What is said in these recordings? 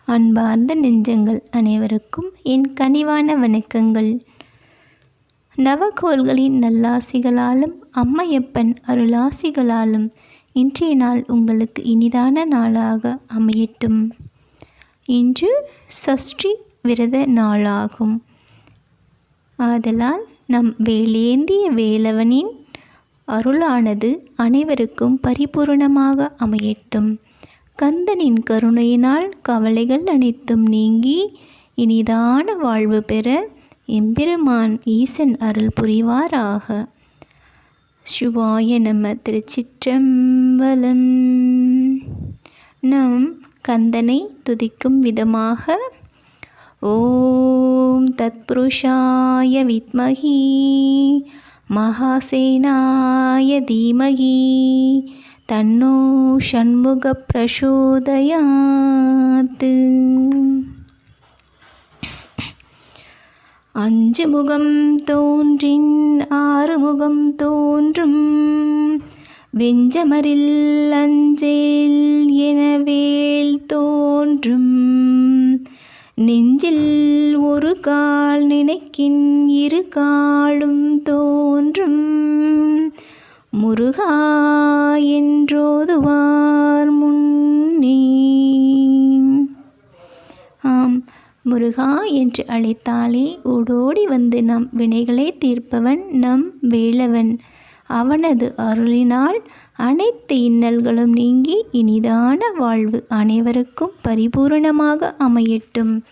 அன்பார்ந்த நெஞ்சங்கள் அனைவருக்கும் என் கனிவான வணக்கங்கள். நவகோள்களின் நல்லாசிகளாலும் அம்மையப்பன் அருளாசிகளாலும் இன்றைய நாள் உங்களுக்கு இனிதான நாளாக அமையட்டும். இன்று சஷ்டி விரத நாளாகும். ஆதலால் நம் வேலேந்திய வேலவனின் அருளானது அனைவருக்கும் பரிபூரணமாக அமையட்டும். கந்தனின் கருணையினால் கவலைகள் அனைத்தும் நீங்கி இனிதான வாழ்வு பெற எம்பெருமான் ஈசன் அருள் புரிவாராக. சிவாய நம. திருச்சிற்றம்பலம். நாம் கந்தனை துதிக்கும் விதமாக ஓம் தத்புருஷாய வித்மஹி மகாசேனாய தீமஹி தன்னோ ஷண்முக பிரசோதயாத். அஞ்சு முகம் தோன்றின் ஆறு முகம் தோன்றும் வெஞ்சமரில் அஞ்சேல் எனவேல் தோன்றும் நெஞ்சில் ஒரு கால் நினைக்கின் இரு காலும் தோன்றும் முருகா என்றோதுவார் முன்னே. ஆம், முருகா என்று அழைத்தாலே ஓடோடி வந்து நம் வினைகளை தீர்ப்பவன் நம் வேலவன். அவனது அருளினால் அனைத்து இன்னல்களும் நீங்கி இனிதான வாழ்வு அனைவருக்கும் பரிபூரணமாக அமையட்டும்.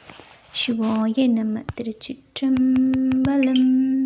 சிவாய நம. திருச்சிற்றம்பலம்.